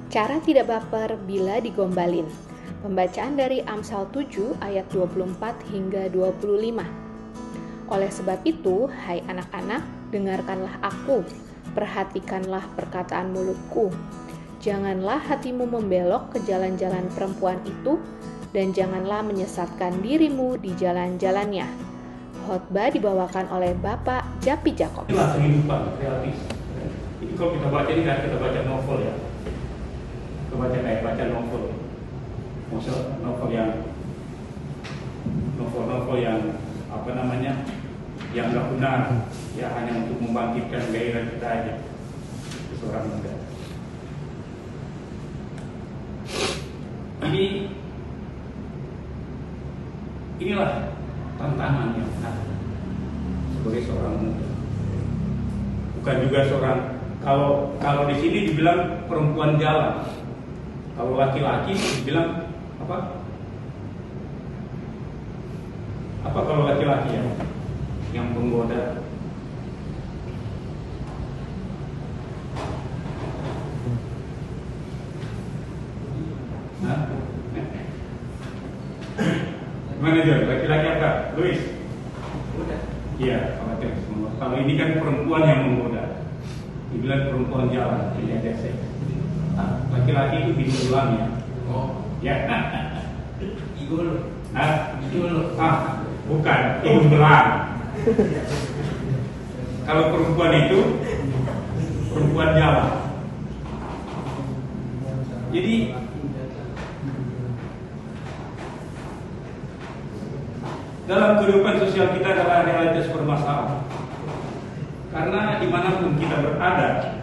Cara tidak baper bila digombalin. Pembacaan dari Amsal 7 ayat 24 hingga 25. Oleh sebab itu, hai anak-anak, dengarkanlah aku, perhatikanlah perkataan mulutku. Janganlah hatimu membelok ke jalan-jalan perempuan itu, dan janganlah menyesatkan dirimu di jalan-jalannya. Khotbah dibawakan oleh Bapak Japi Jakob. Inilah kehidupan kreatif. Jadi kalau kita baca ini kan kita baca novel ya. Kita baca novel. Maksud novel yang apa namanya? Yang nggak benar, ya hanya untuk membangkitkan gairah kita aja. Seorang muda. Inilah tantangan yang ada sebagai seorang muda. Bukan juga seorang, kalau di sini dibilang perempuan jalan, kalau laki-laki dibilang apa? Apa kalau laki-laki yang penggoda? Gimana John? Laki-laki apa? Luis? Iya, kalau ini kan perempuan yang menggoda. Dibilang perempuan jalan, tidak ada seks. Laki-laki itu diulang ya. Oh, Ya. Igul. Igul. Bukan, igul belang. Kalau perempuan itu perempuan jalan. Jadi dalam kehidupan sosial kita adalah realitas bermasalah. Karena dimanapun kita berada,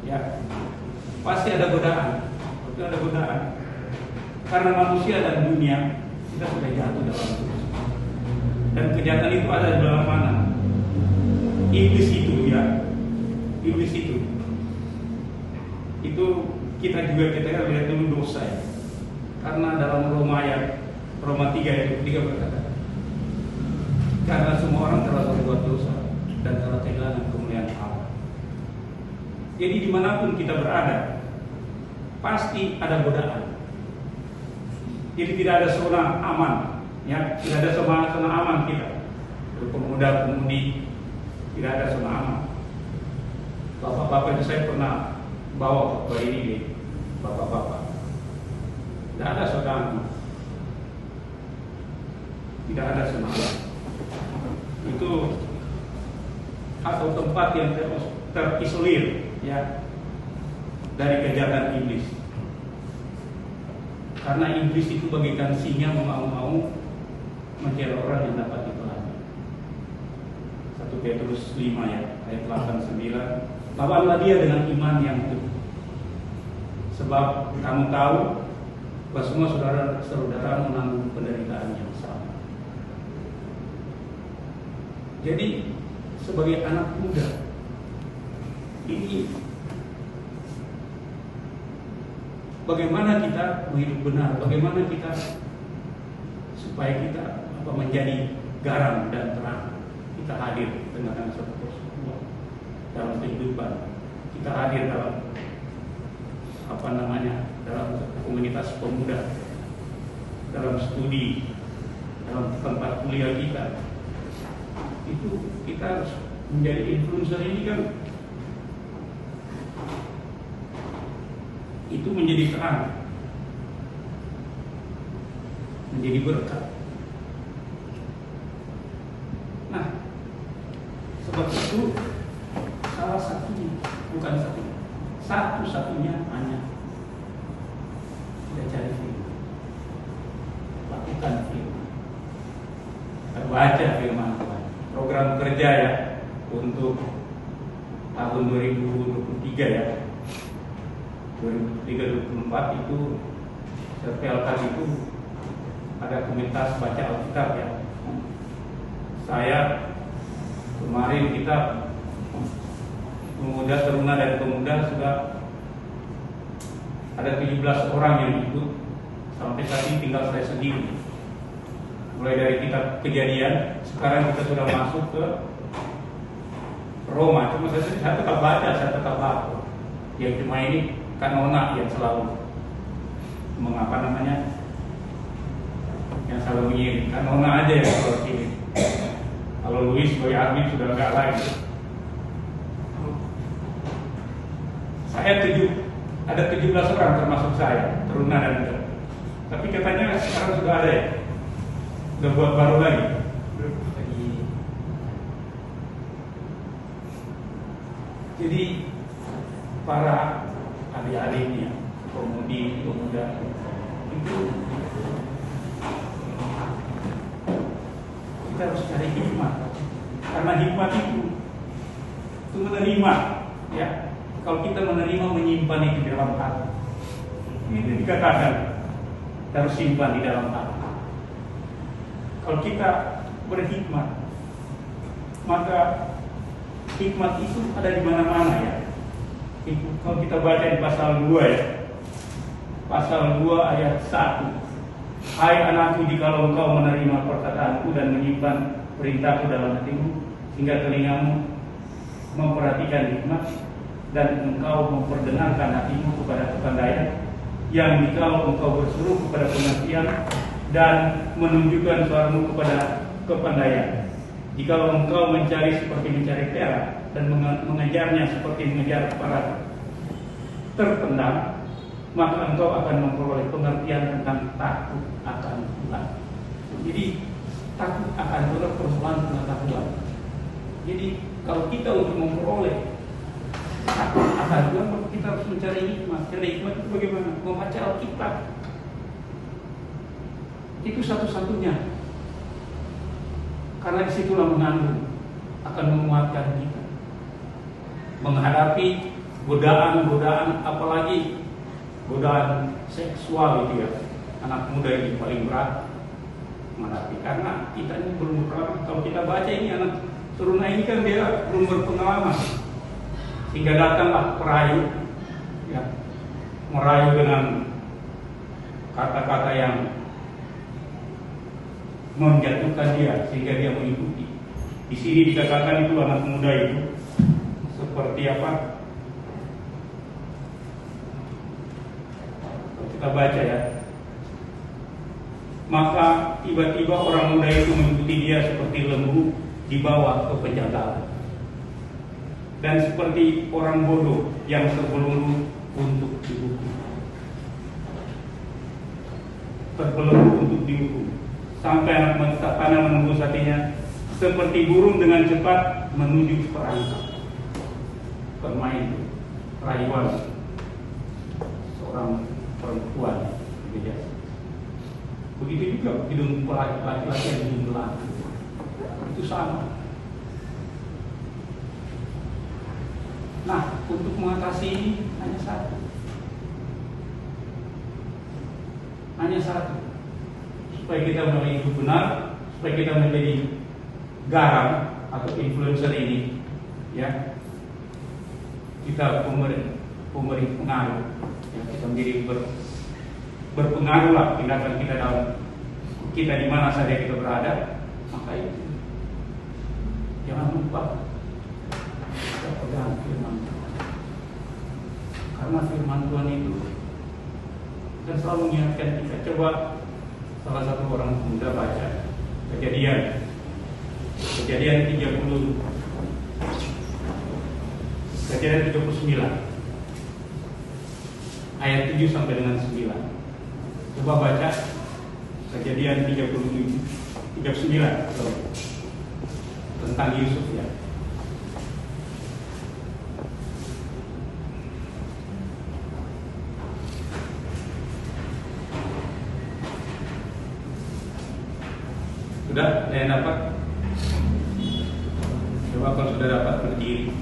ya pasti ada godaan. Karena manusia dan dunia kita sudah jatuh dalam itu. Dan kejahatan itu ada di dalam mana? Iblis itu ya. Iblis itu. Itu kita lihat dulu dosa ya. Karena dalam Roma 3 ayat 3 berkata, karena semua orang telah berbuat dosa dan telah kehilangan kemuliaan Allah. Jadi dimanapun kita berada, pasti ada godaan. Jadi tidak ada zona aman, ya, tidak ada zona aman kita. Pemuda-pemudi tidak ada zona aman. Bapak-bapak itu saya pernah bawa ke ini di bapak-bapak. Tidak ada zona aman. Tidak ada zona aman. Itu atau tempat yang terisolir ya dari kejahatan iblis. Karena iblis itu bagaikan singa mau mencari orang yang dapat dipelajari. 1 Petrus 5 ya ayat 8-9. Lawanlah dia dengan iman yang teguh. Sebab kamu tahu bahwa semua saudara-saudara menanggung penderitaan yang sama. Jadi sebagai anak muda ini bagaimana kita hidup benar, bagaimana kita supaya kita menjadi garam dan terang. Kita hadir di tengah-tengah satu dalam kehidupan. Kita hadir dalam dalam komunitas pemuda, dalam studi, dalam tempat kuliah kita. Itu kita harus menjadi influencer ini kan, itu menjadi terang, menjadi berkat. Nah, sebab itu salah satunya, bukan satu-satunya hanya kita cari firman, lakukan firman, kita baca firman Tuhan. Program kerja ya untuk tahun 2023 ya, 2023-2024 itu PLK itu ada komunitas baca Alkitab ya. Saya kemarin kita pemuda, teruna dan pemuda sudah ada 17 orang yang ikut. Sampai saat ini tinggal saya sendiri. Mulai dari kitab Kejadian, sekarang kita sudah masuk ke Roma. Cuma saya tetap baca, saya tetap lapor. Yang cuma ini Kanona yang selalu yang selalu mengirim. Kanona aja yang selalu kirim. Kalau Luis Boy Armin sudah enggak lagi. Ada 17 orang termasuk saya, Teruna dan Ter. Tapi katanya sekarang sudah ada ya, udah buat baru lagi. Jadi para adik-adiknya, pemuda itu kita harus cari hikmah, karena hikmah itu menerima, ya. Kalau kita menerima, menyimpan itu di dalam hati, ini dikatakan harus simpan di dalam hati. Kalau kita berhikmat, maka hikmat itu ada di mana-mana ya. Kalau kita baca di pasal 2 ya, pasal 2 ayat 1. Hai anakku, jikalau engkau menerima perkataanku dan menyimpan perintahku dalam hatimu, sehingga telingamu memperhatikan hikmat dan engkau memperdengarkan hatimu kepada kepandaian, yang jikalau engkau berseru kepada pengertian dan menunjukkan suaramu kepada kepandaian, jikalau engkau mencari seperti mencari perak dan mengejarnya seperti mengejar para terpendam, maka engkau akan memperoleh pengertian tentang takut akan Tuhan. Jadi takut akan Tuhan, persoalan pengetahuan. Jadi kalau kita untuk memperoleh takut akan Tuhan, maka kita harus mencari hikmat. Cari hikmat itu bagaimana? Membaca Alkitab. Itu satu-satunya. Karena disitulah mengandung akan menguatkan kita menghadapi godaan-godaan, apalagi godaan seksual itu ya. Anak muda ini paling berat menghadapi, karena kita ini belum berpengalaman. Kalau kita baca ini anak Teruna ini kan dia belum berpengalaman, sehingga datanglah perayu, ya, merayu dengan kata-kata yang menjatuhkan dia sehingga dia mengikuti. Di sini dikatakan itu anak muda itu seperti apa? Kita baca ya. Maka tiba-tiba orang muda itu mengikuti dia seperti lembu dibawa ke penjagaan, dan seperti orang bodoh yang terbelenggu untuk dihukum. Terbelenggu untuk dihukum. Sampai anak panah menembus hatinya, seperti burung dengan cepat menuju perangkap. Bermain rayuan seorang perempuan biasa. Begitu juga hidung laki-laki yang hidung laki itu sama. Nah, untuk mengatasi ini hanya satu, supaya kita menjadi hidup benar, supaya kita menjadi garam atau influencer ini, ya, kita pemberi pengaruh, ya, kita menjadi berpengaruh lah tindakan kita dalam kita di mana saja kita berada. Maka itu jangan lupa kita pegang firman Tuhan, karena firman Tuhan itu dan selalu mengingatkan kita. Coba salah satu orang muda baca Kejadian 39 ayat 7 sampai dengan 9. Coba baca Kejadian 39 tentang Yusuf ya. Sudah, saya dapat. Coba kalau sudah dapat berdiri,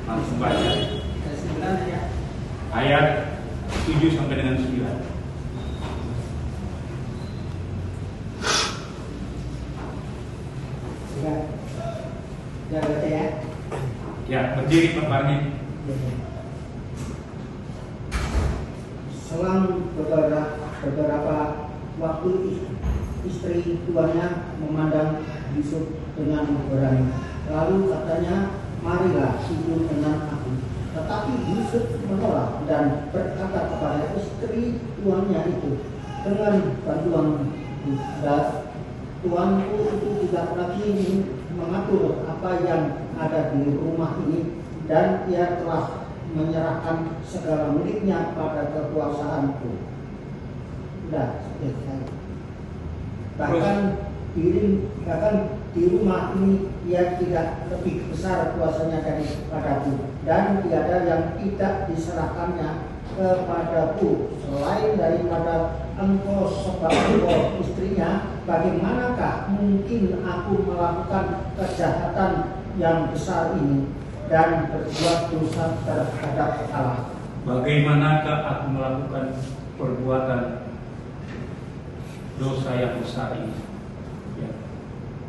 langsung baca ayat 7 sampai dengan 9. Ya baca ya. Ya, berdiri Pak Parni. Selang beberapa waktu istri tuannya memandang Yusuf dengan berani. Lalu katanya, marilah sujud dengan aku. Tetapi Yusuf menolak dan berkata kepada istri tuannya itu, dengan bantuan tuanku itu tidak lagi mengatur apa yang ada di rumah ini, dan ia telah menyerahkan segala miliknya pada kekuasaanku. Sudah, selesai. Bahkan di rumah ini ia tidak lebih besar kuasanya daripadaku, dan tiada yang tidak diserahkannya kepadaku selain daripada engkau sebagai istrinya. Bagaimanakah mungkin aku melakukan kejahatan yang besar ini dan berbuat dosa terhadap Allah? Bagaimanakah aku melakukan perbuatan dosa yang besar ini, ya,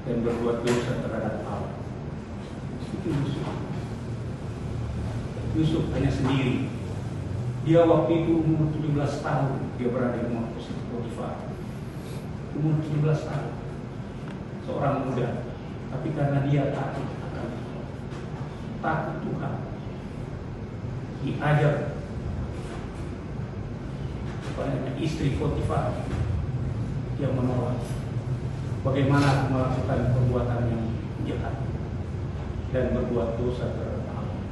dan berbuat dosa terhadap Allah? Itu Yusuf hanya sendiri. Dia waktu itu umur 17 tahun, dia berada di rumah Potifar. Umur 17 tahun, seorang muda, tapi karena dia takut akan Allah, takut Tuhan, diajar kepada istri Potifar, dia menolak. Bagaimana melakukan perbuatan yang jahat dan berbuat dosa terhadap Allah?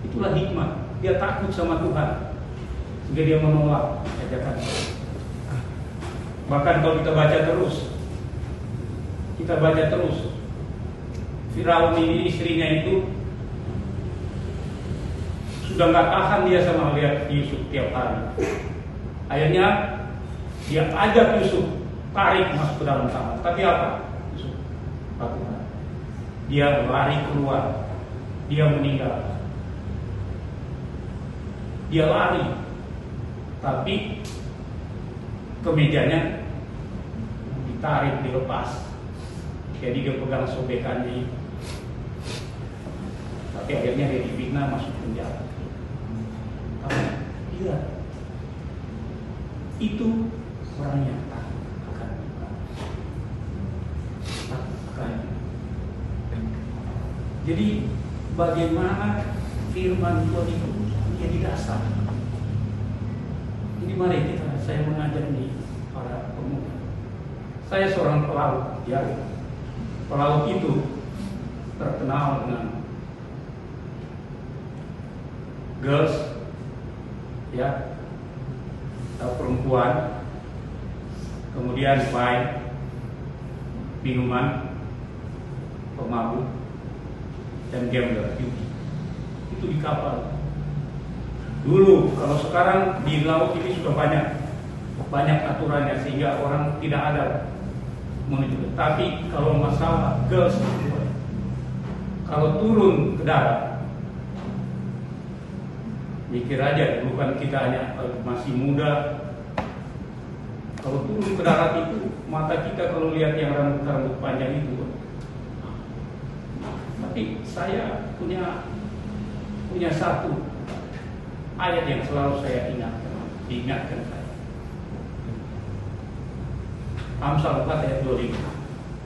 Itulah hikmah. Dia takut sama Tuhan, sehingga dia menolak ajakan. Bahkan kalau kita baca terus, Firaun ini istrinya itu sudah nggak tahan dia sama lihat Yusuf tiap hari. Akhirnya dia ajak Yusuf tarik masuk ke dalam kamar. Tapi apa? Yusuf lakukan. Dia lari keluar, dia meninggal. Dia lari, tapi kemejanya ditarik, dilepas. Jadi dia pegang sobekannya. Tapi akhirnya dia difitnah masuk penjara. Iya, itu orang yang takut akan Tuhan. Jadi bagaimana firman Tuhan itu jadi dasar. Jadi mari saya mengajar nih para pemuda. Saya seorang pelaut, ya. Pelaut itu terkenal dengan girls, ya, atau perempuan, kemudian wine, minuman, pemabuk, dan gambler. Itu di kapal. Dulu, kalau sekarang di laut ini sudah banyak aturannya sehingga orang tidak ada menuju. Tapi kalau masalah girls, kalau turun ke darat, mikir aja, dulu kan kita hanya masih muda. Kalau turun ke darat itu, mata kita kalau lihat yang rambut panjang itu. Tapi saya punya satu ayat yang selalu saya diingatkan saya. Amsal 4 ayat 25.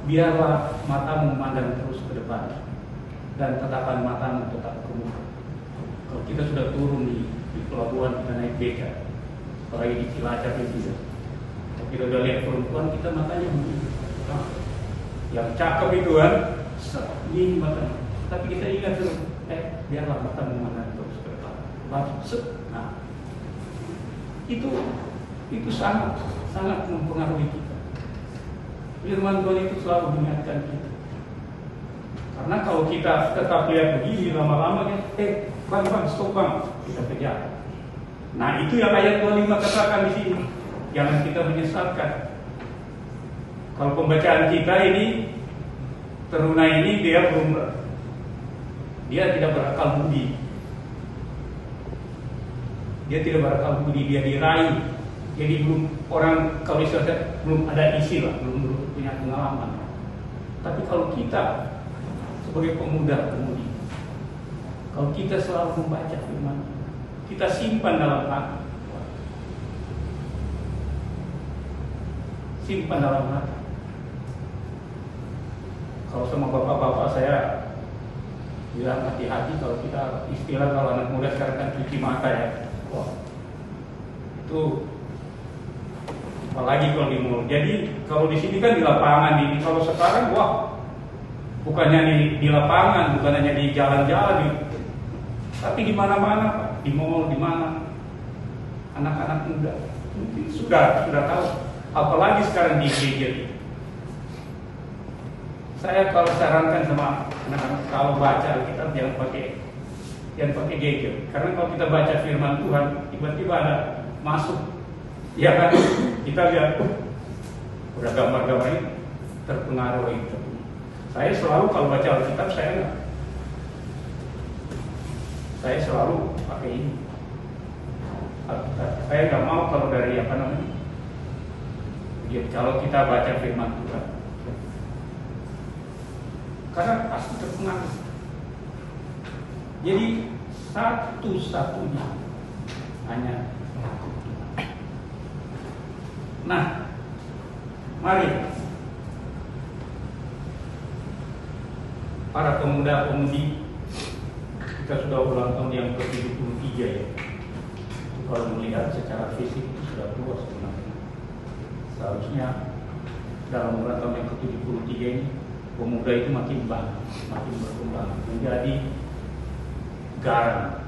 Biarlah matamu memandang terus ke depan dan tatapan matamu tetap ke muka. Kalau kita sudah turun di pelabuhan, kita naik beca, apalagi di Cilacap itu, kalau kita udah lihat perempuan, kita matanya yang cakep itu kan, ini matanya. Tapi kita ingat terus, biarlah matamu memandang terus ke depan. Nah, itu sangat mempengaruhi kita. Firman Tuhan itu selalu mengingatkan kita. Karena kalau kita tetap lihat begini lama-lama kan, bang, stop bang, kita kejar. Nah itu yang ayat 25 katakan di sini. Jangan kita menyesatkan. Kalau pembacaan kita ini, teruna ini dia tidak berakal budi. Dia tidak berakal budi, dia diraih. Jadi orang kalau istilahnya belum ada isi lah, belum punya pengalaman. Tapi kalau kita sebagai pemuda-pemudi, kalau kita selalu membaca firman, kita simpan dalam hati, simpan dalam hati. Kalau sama bapak-bapak saya bilang hati-hati kalau kita, istilah kalau anak muda sekarang kan cuci mata ya. Wah, itu apalagi kalau di mall. Jadi kalau di sini kan di lapangan ini, kalau sekarang wah bukannya di lapangan, bukan hanya di jalan-jalan, tapi di mana-mana Pak, di mall, di mana anak-anak muda mungkin sudah tahu, apalagi sekarang di gadget. Saya kalau sarankan sama anak-anak kalau baca Alkitab jangan pakai gadget, karena kalau kita baca firman Tuhan tiba-tiba ada masuk, ya kan, kita lihat udah gambar-gambar ini terpengaruh itu. Saya selalu kalau baca Alkitab saya selalu pakai ini Alkitab. Saya nggak mau kalau dari kalau kita baca firman Tuhan, karena pasti terpengaruh. Jadi satu-satunya hanya Tuhan. Nah, mari para pemuda-pemudi, kita sudah ulang tahun yang ke-73 ya. Kalau melihat secara fisik itu sudah tua sebenarnya. Seharusnya dalam ulang tahun yang ke-73 ini pemuda itu makin berkembang menjadi garam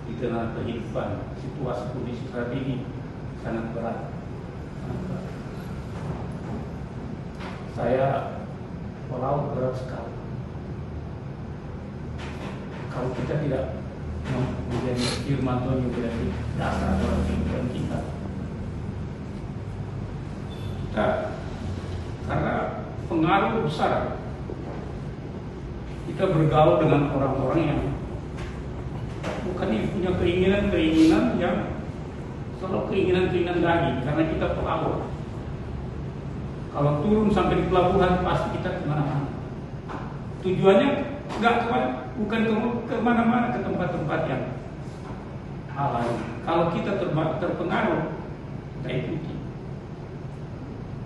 di tengah kehidupan. Situasi kondisi saat ini sangat berat. Saya melaut berat sekali. Kalau kita tidak menjadi firman Tuhan yang menjadi dasar dalam kehidupan kita, karena pengaruh besar kita bergaul dengan orang-orang yang bukan punya keinginan yang selalu keinginan daging, karena kita pelaut. Kalau turun sampai di pelabuhan pasti kita kemana-mana. Tujuannya bukan kemana-mana, ke tempat-tempat yang alami. Kalau kita terpengaruh, kita ikuti.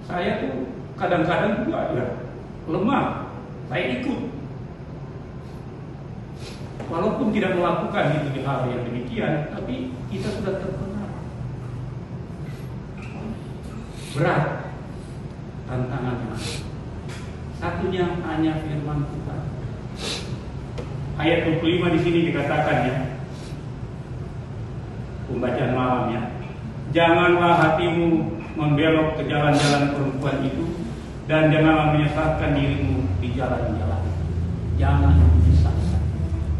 Saya tuh kadang-kadang juga lemah, saya ikut. Walaupun tidak melakukan itu di hal yang demikian, tapi kita sudah terpengaruh. Berat tantangannya. Satunya hanya firman Tuhan. Ayat 25 di sini dikatakan ya, pembacaan malamnya, janganlah hatimu membelok ke jalan-jalan perempuan itu, dan janganlah menyesatkan dirimu di jalan-jalan. Jangan menyesatkan.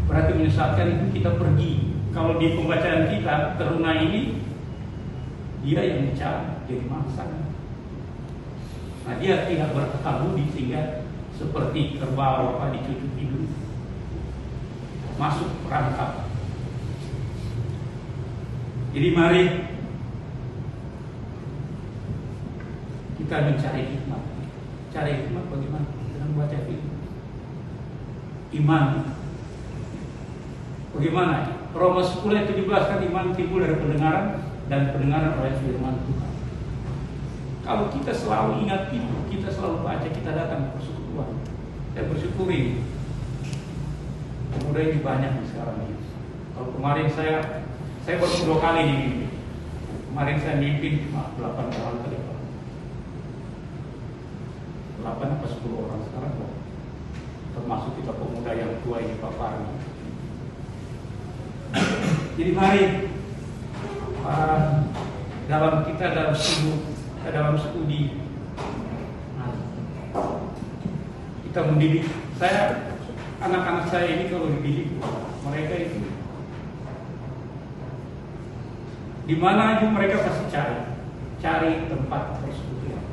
Berarti menyesatkan itu kita pergi. Kalau di pembacaan kita teruna ini, dia yang mencari, jadi mangsa. Nah, dia tidak berkebudi sehingga seperti kerbau dicucuk hidung, masuk perangkap. Jadi mari kita mencari hikmat. Cari hikmat bagaimana? Dengan baca firman. Iman. Bagaimana? Roma 10 ayat 17 kan iman timbul dari pendengaran, dan pendengaran oleh firman Tuhan. Kalau kita selalu ingat itu, kita selalu baca, kita datang ke persekutuan. Saya bersyukuri pemuda ini banyak sekarang ini. Kalau kemarin saya baru 2 kali nih. Kemarin saya mimpin cuma 8 orang kali. 8 apa 10 orang sekarang loh. Termasuk kita pemuda yang tua ini Pak Farmi. Jadi mari dalam studi kita mendidik. Anak-anak saya ini kalau dididik, mereka itu di mana aja mereka pasti cari tempat persekutuan.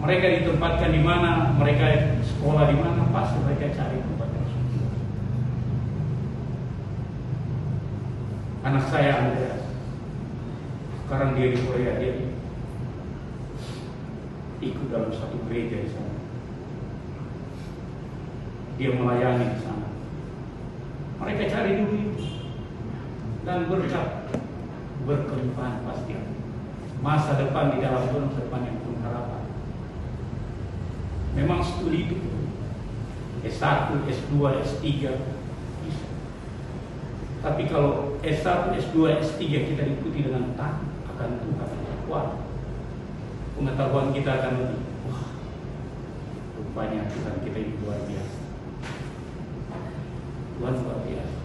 Mereka ditempatkan di mana, mereka sekolah di mana, pasti mereka cari tempat persekutuan. Anak saya Andreas, sekarang dia di Korea, dia ikut dalam satu gereja di sana. Dia melayani di sana. Mereka cari dulu itu, dan berkembang pasti. Masa depan di dalam Tuhan, masa depan yang penuh harapan. Memang studi itu S1, S2, S3 bisa. Tapi kalau S1, S2, S3 kita ikuti dengan taat akan Tuhan, wah, pengetahuan kita akan lebih, wah, rupanya Tuhan kita ini luar biasa. Tuhan luar biasa.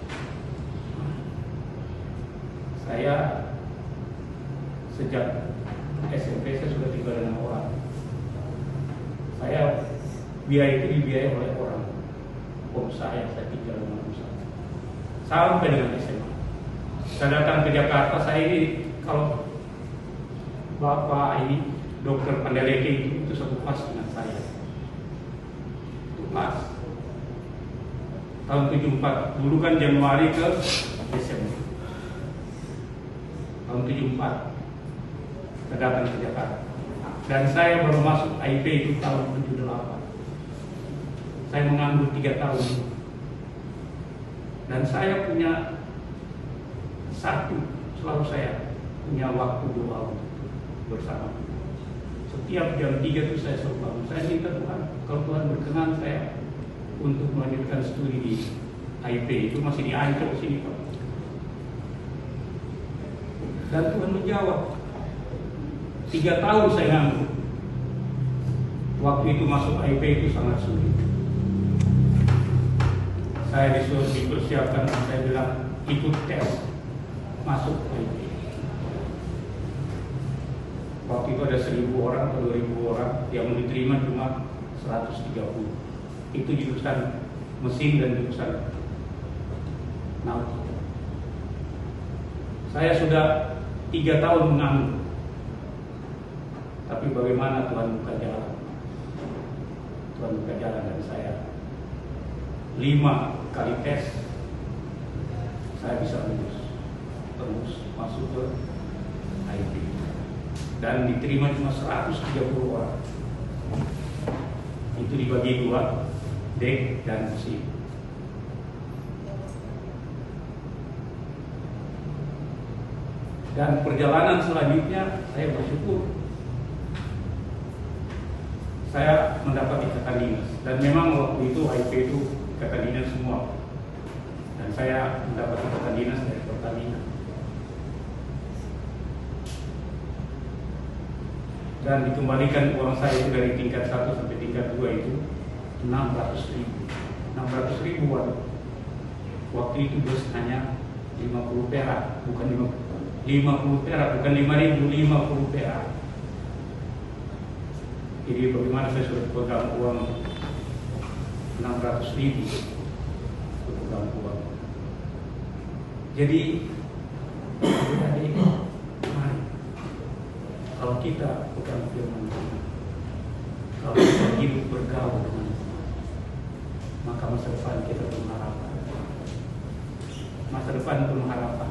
Saya sejak SMP saya sudah tinggal dengan orang. Saya biaya itu dibiayai oleh orang. Om saya tinggal dengan om saya. Sampai dengan SMA. Saya datang ke Jakarta, saya ini kalau Bapak ini Dokter Pandeleke itu satu kelas dengan saya. Itu kelas. Tahun 74, dulu kan Januari ke Desember. Tahun 74 saya datang ke Jakarta. Dan saya baru masuk IP itu tahun 78. Saya menganggur 3 tahun. Dan saya punya selalu saya punya waktu doa bersama Tuhan. Setiap jam 3 itu saya selalu bangun. Saya minta Tuhan, kalau Tuhan berkenan saya untuk melanjutkan studi di IP itu masih di Ancol sini Pak. Dan Tuhan menjawab. 3 tahun saya nganggur. Waktu itu masuk IP itu sangat sulit. Saya disuruh dipersiapkan, saya bilang ikut tes masuk IP. Waktu itu ada 1.000 orang atau 2.000 orang yang diterima cuma 130. Itu jurusan mesin dan jurusan nautik. Saya sudah 3 tahun menganggur. Tapi bagaimana Tuhan buka jalan? Tuhan buka jalan dan saya 5 kali tes saya bisa lulus, terus masuk ke IP dan diterima cuma 130 orang. Itu dibagi 2, dek dan mesin. Dan perjalanan selanjutnya saya bersyukur saya mendapat ikatan dinas, dan memang waktu itu IP itu ikatan dinas semua, dan saya mendapat ikatan dinas dari Pertamina. Dan dikembalikan uang saya itu dari tingkat 1 sampai tingkat 2 itu 600.000 waktu itu bos hanya 50 perak, bukan 50 perak, bukan 5.000, 50 perak. Jadi bagaimana saya sudah pegang uang 600.000 pegang uang. Jadi adik-adik, mari kalau kita pegang firman Tuhan, kalau kita hidup bergaul dengan Tuhan, maka masa depan kita penuh harapan. Masa depan penuh harapan.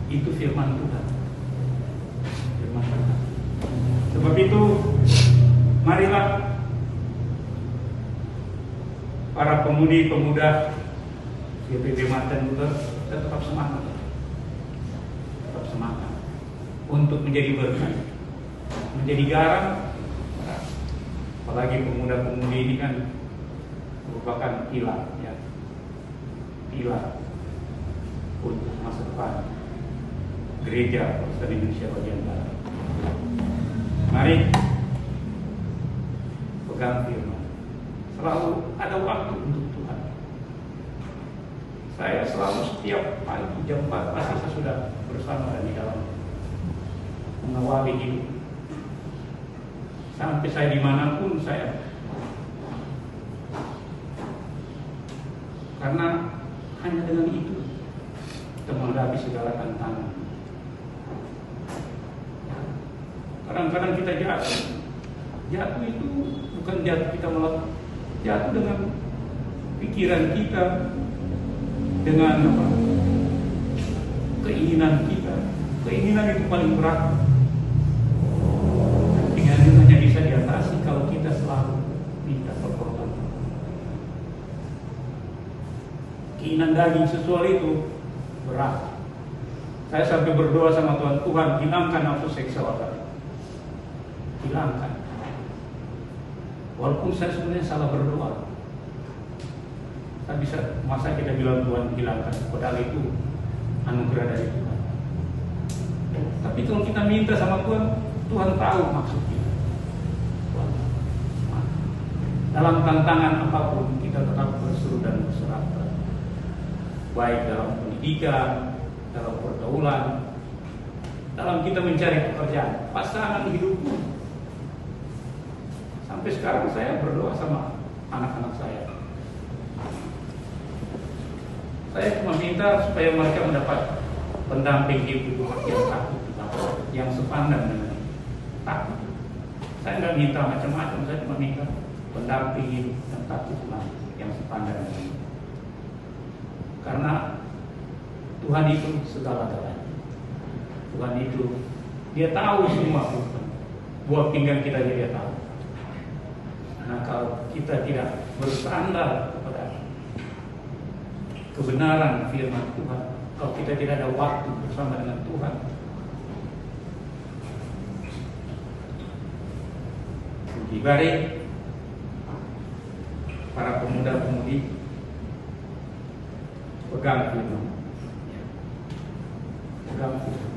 Itu firman Tuhan. Firman Tuhan. Sebab itu, marilah para pemudi-pemuda GPB Martin Luther tetap semangat. Tetap semangat untuk menjadi berkat, menjadi garam. Apalagi pemuda-pemudi ini kan merupakan pilar, ya, pilar untuk masa depan gereja Kristen Indonesia bagian Barat. Mari pegang firman. Selalu ada waktu untuk Tuhan. Saya selalu setiap pagi jam 4 pasti saya sudah bersama dan di dalam mengawali hidup. Sampai saya dimanapun saya, karena hanya dengan itu kita menghadapi segala tantangan. Kadang-kadang kita jatuh. Jatuh itu bukan jatuh kita malah jatuh dengan pikiran kita, dengan apa? Keinginan kita. Keinginan itu paling berat. Keinginan itu hanya bisa diatasi kalau kita selalu minta pertolongan. Keinginan daging seksual itu berat. Saya sampai berdoa sama Tuhan, Tuhan hilangkan nafsu seksual tadi. Hilangkan. Walaupun saya sebenarnya salah berdoa. Tak bisa, masa kita bilang Tuhan hilangkan, padahal itu anugerah dari Tuhan. Tapi kalau kita minta sama Tuhan, Tuhan tahu maksud kita. Tuhan. Dalam tantangan apapun, kita tetap berseru dan berserah. Baik dalam pendidikan, dalam pergaulan, dalam kita mencari pekerjaan, pasangan hidupku. Sampai sekarang saya berdoa sama anak-anak saya. Saya cuma minta supaya mereka mendapat pendamping hidup yang takut, yang sepandang dengan takut. Saya nggak minta macam-macam, saya cuma minta pendamping hidup yang takut yang sepandang dengan ini. Karena Tuhan itu segala-galanya. Tuhan itu, Dia tahu semua buah pinggang kita, Dia tahu. Nah, kalau kita tidak bersandar kepada kebenaran firman Tuhan, kalau kita tidak ada waktu bersama dengan Tuhan, lebih baik para pemuda-pemudi pegang firman, pegang firman.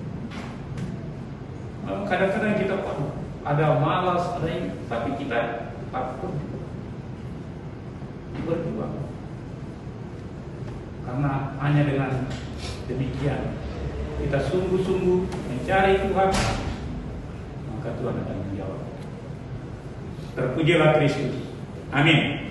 Kadang-kadang kita ada malas, ada yang, tapi kita tetap berjuang. Karena hanya dengan demikian kita sungguh-sungguh mencari Tuhan, maka Tuhan akan menjawab. Terpujilah Kristus. Amin.